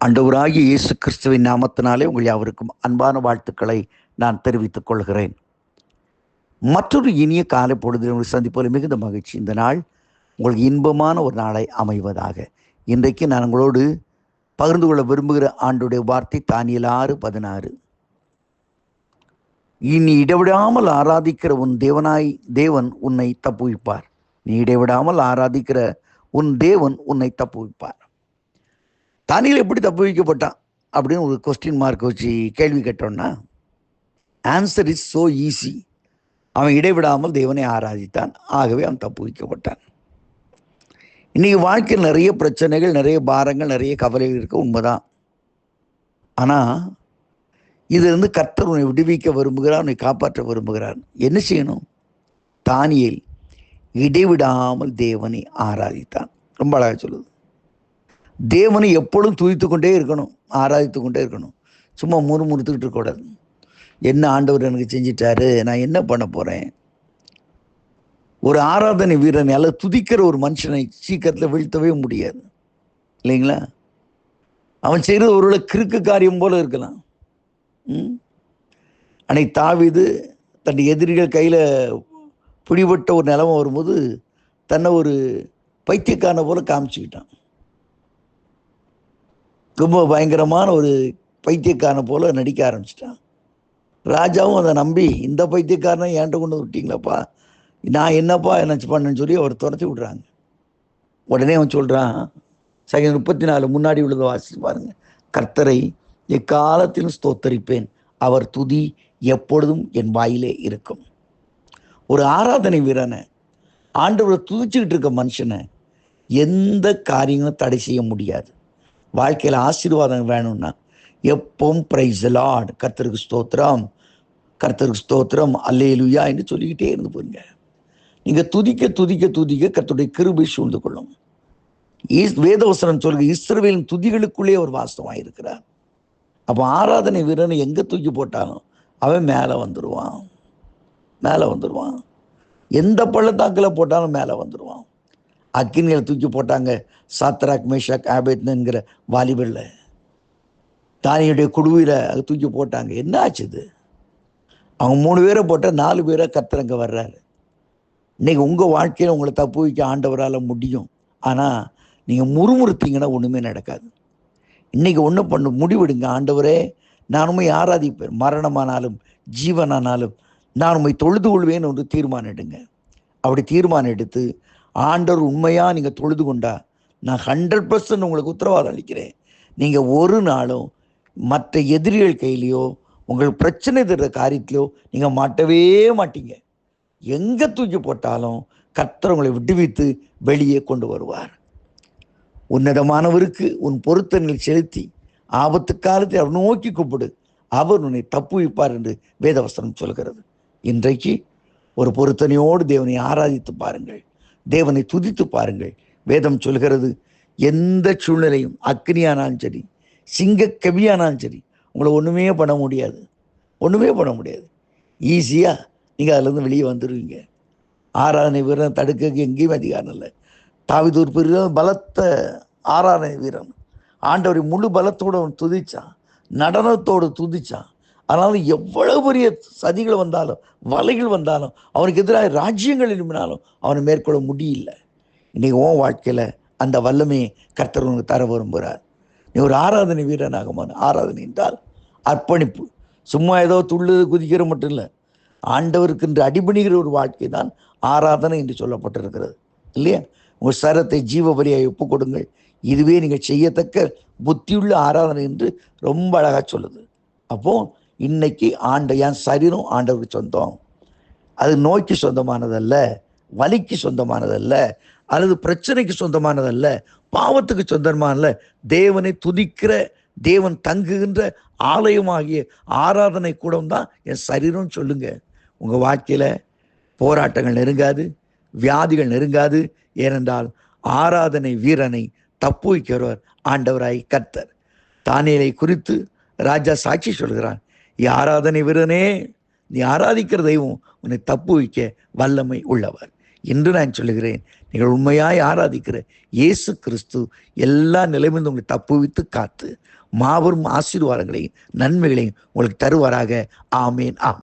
ஆண்டவராகிய இயேசு கிறிஸ்துவின் நாமத்தினாலே உங்கள் யாவருக்கும் அன்பான வாழ்த்துக்களை நான் தெரிவித்துக் கொள்கிறேன். மற்றொரு இனிய காலை பொழுதில் உங்களை சந்திப்பதில் மிகுந்த மகிழ்ச்சி. இந்த நாள் உங்களுக்கு இன்பமான ஒரு நாளை அமைவதாக. இன்றைக்கு நான் உங்களோடு பகிர்ந்து கொள்ள விரும்புகிற ஆண்டுடைய வார்த்தை தானியேல் 6:16. நீ இடைவிடாமல் ஆராதிக்கிற உன் தேவன் உன்னை தப்புவிப்பார். நீ இடைவிடாமல் ஆராதிக்கிற உன் தேவன் உன்னை தப்புவிப்பார். தானியேல் எப்படி தப்பு வைக்கப்பட்டான் அப்படின்னு ஒரு கொஸ்டின் மார்க் வச்சு கேள்வி கேட்டோம்னா, ஆன்சர் இஸ் ஸோ ஈஸி. அவன் இடைவிடாமல் தேவனை ஆராதித்தான், ஆகவே அவன் தப்பு வைக்கப்பட்டான். இன்னைக்கு வாழ்க்கையில் நிறைய பிரச்சனைகள், நிறைய பாரங்கள், நிறைய கவலைகள் இருக்க உண்மைதான். ஆனால் இதிலிருந்து கர்த்தர் உன்னை விடுவிக்க விரும்புகிறார், உன்னை காப்பாற்ற விரும்புகிறார். என்ன செய்யணும்? தானியேல் இடைவிடாமல் தேவனை ஆராதித்தான். ரொம்ப அழகாக சொல்லுது. தேவனை எப்பொழுதும் துதித்து கொண்டே இருக்கணும், ஆராதித்து கொண்டே இருக்கணும். சும்மா முறுமுறுத்துக்கிட்டு இருக்கக்கூடாது. என்ன ஆண்டவர் எனக்கு செஞ்சிட்டாரு, நான் என்ன பண்ண போகிறேன்? ஒரு ஆராதனை வீரனை அல்லது துதிக்கிற ஒரு மனுஷனை சீக்கிரத்தில் வீழ்த்தவே முடியாது, இல்லைங்களா? அவன் செய்கிறது ஒருவேளை கிறுக்கு காரியம் போல இருக்கலாம். அன்னைக்கு தாவீது தன் எதிரிகள் கையில் பிடிபட்ட ஒரு நிலைமை வரும்போது தன்னை ஒரு பைத்தியக்காரனை போல காமிச்சுக்கிட்டான். ரொம்ப பயங்கரமான ஒரு பைத்தியக்காரனை போல நடிக்க ஆரம்பிச்சிட்டான். ராஜாவும் அதை நம்பி, இந்த பைத்தியக்காரனை ஏன்ட்ட கொண்டு விட்டீங்களாப்பா, நான் என்னப்பா என்ன பண்ணேன்னு சொல்லி அவர் துரத்தி விடுறாங்க. உடனே அவன் சொல்கிறான், சங்கீதம் 34 முன்னாடி உள்ளதை வாசித்து பாருங்க. கர்த்தரை எக்காலத்திலும் ஸ்தோத்தரிப்பேன், அவர் துதி எப்பொழுதும் என் வாயிலே இருக்கும். ஒரு ஆராதனை வீரனை, ஆண்டவரை துதிச்சுக்கிட்டு இருக்க மனுஷனை எந்த காரியங்களும் தடை செய்ய முடியாது. வாழ்க்கையில் ஆசீர்வாதம் வேணும்னா எப்பவும் பிரைஸ் தி லார்ட், கர்த்தருக்கு ஸ்தோத்திரம், கர்த்தருக்கு ஸ்தோத்திரம், அல்லேலூயா என்று சொல்லிக்கிட்டே இருந்து போங்க. நீங்கள் துதிக்க துதிக்க துதிக்க கர்த்தருடைய கிருபை சூழ்ந்து கொள்ளும். வேதவசனம் சொல்லுங்க, இஸ்ரவேலின் துதிகளுக்குள்ளே அவர் வாசமாயிருக்கிறார். அப்போ ஆராதனை வீரனை எங்கே தூக்கி போட்டாலும் அவன் மேலே வந்துடுவான், மேலே வந்துடுவான். எந்த பள்ளத்தாக்கில் போட்டாலும் மேலே வந்துடுவான். அக்கினியில் தூக்கி போட்டாங்க சாத்ராக், மேஷாக், ஆபேத்னோங்கிற வாலிபரில். தானியேலுடைய குடுவையில் அது தூக்கி போட்டாங்க. என்ன ஆச்சுது? அவங்க 3 பேரை போட்டால் 4 பேரை கர்த்தர் அங்கே வர்றாரு. இன்னைக்கு உங்கள் வாழ்க்கையில் உங்களை தப்பு வைக்க ஆண்டவரால் முடியும். ஆனால் நீங்கள் முறுமுறுத்தீங்கன்னா ஒன்றுமே நடக்காது. இன்னைக்கு ஒன்று பண்ண முடிவெடுங்க. ஆண்டவரே, நான் உண்மை ஆராதிப்பேன், மரணமானாலும் ஜீவனானாலும் நான் உண்மை தொழுது கொள்வேன்னு ஒரு தீர்மானம் எடுங்க. அப்படி தீர்மானம் எடுத்து ஆண்டவர் உண்மையாக நீங்கள் தொழுது கொண்டா நான் 100% உங்களுக்கு உத்தரவாதம் அளிக்கிறேன், நீங்கள் ஒரு நாளும் மற்ற எதிரிகள் கையிலையோ உங்கள் பிரச்சனை தர்ற காரியத்திலையோ நீங்கள் மாட்டவே மாட்டீங்க. எங்கே தூக்கி போட்டாலும் கர்த்தர் உங்களை விடுவித்து வெளியே கொண்டு வருவார். உன்னதமானவருக்கு உன் பொருத்தங்களை செலுத்தி ஆபத்து காலத்தை அவர் நோக்கி கூப்பிடு, அவர் உன்னை தப்புவிப்பார் என்று வேதவசனம் சொல்கிறது. இன்றைக்கு ஒரு பொருத்தனையோடு தேவனை ஆராதித்து பாருங்கள், தேவனை துதித்து பாருங்கள். வேதம் சொல்கிறது, எந்த சூழ்நிலையும், அக்னியானாலும் சரி, சிங்க கவியானாலும் சரி, உங்களை ஒன்றுமே பண்ண முடியாது, ஒன்றுமே பண்ண முடியாது. ஈஸியாக நீங்கள் அதிலேருந்து வெளியே வந்துடுவீங்க. ஆராதனை வீரன் தடுக்க எங்கேயுமே அதிகாரம் இல்லை. தாவீது ஒரு பெரிய பலத்த ஆராதனை வீரன். ஆண்டவரை முழு பலத்தோடு அவன் துதிச்சான், நடனத்தோடு துதிச்சான். அதனால எவ்வளவு பெரிய சதிகள் வந்தாலும், வலைகள் வந்தாலும், அவனுக்கு எதிராக ராஜ்யங்கள் எழுப்பினாலும் அவனை மேற்கொள்ள முடியல. இன்னைக்கு உன் வாழ்க்கையில் அந்த வல்லமையை கர்த்தர் உனக்கு தர விரும்புகிறார். நீ ஒரு ஆராதனை வீரனாக மாறு. ஆராதனை என்றால் அர்ப்பணிப்பு. சும்மா ஏதோ துள்ளுது குதிக்கிற மட்டும் இல்லை, ஆண்டவருக்கு என்று அடிபணிகிற ஒரு வாழ்க்கை தான் ஆராதனை என்று சொல்லப்பட்டிருக்கிறது, இல்லையா? உங்கள் சரத்தை ஜீவ பலியாய் ஒப்பு கொடுங்கள், இதுவே நீங்கள் செய்யத்தக்க புத்தியுள்ள ஆராதனை என்று ரொம்ப அழகாக சொல்லுது. அப்போ இன்னைக்கு என் சரீரம் ஆண்டவருக்கு சொந்தம். அது நோய்க்கு சொந்தமானதல்ல, வலிக்கு சொந்தமானதல்ல, அல்லது பிரச்சனைக்கு சொந்தமானதல்ல, பாவத்துக்கு சொந்தமானதல்ல. தேவனை துதிக்கிற, தேவன் தங்குகின்ற ஆலயமாகிய ஆராதனை கூடம் தான் என் சரீரம் சொல்லுங்க. உங்கள் வாழ்க்கையில் போராட்டங்கள் நெருங்காது, வியாதிகள் நெருங்காது. ஏனென்றால் ஆராதனை வீரனை தப்பு வைக்கிறவர் ஆண்டவராய் கர்த்தர். தானியேலை குறித்து ராஜா சாட்சி சொல்கிறான், ஆராதனை வீரனே, நீ ஆராதிக்கிற தெய்வம் உன்னை தப்பு வைக்க வல்லமை உள்ளவர். என்று நான் சொல்லுகிறேன். நீங்கள் உண்மையாய் ஆராதிக்கிற இயேசு கிறிஸ்து எல்லா நிலைமையிலும் உங்களை தப்புவித்து காத்து மாபெரும் ஆசீர்வாதங்களையும் நன்மைகளையும் உங்களுக்கு தருவாராக. ஆமேன்.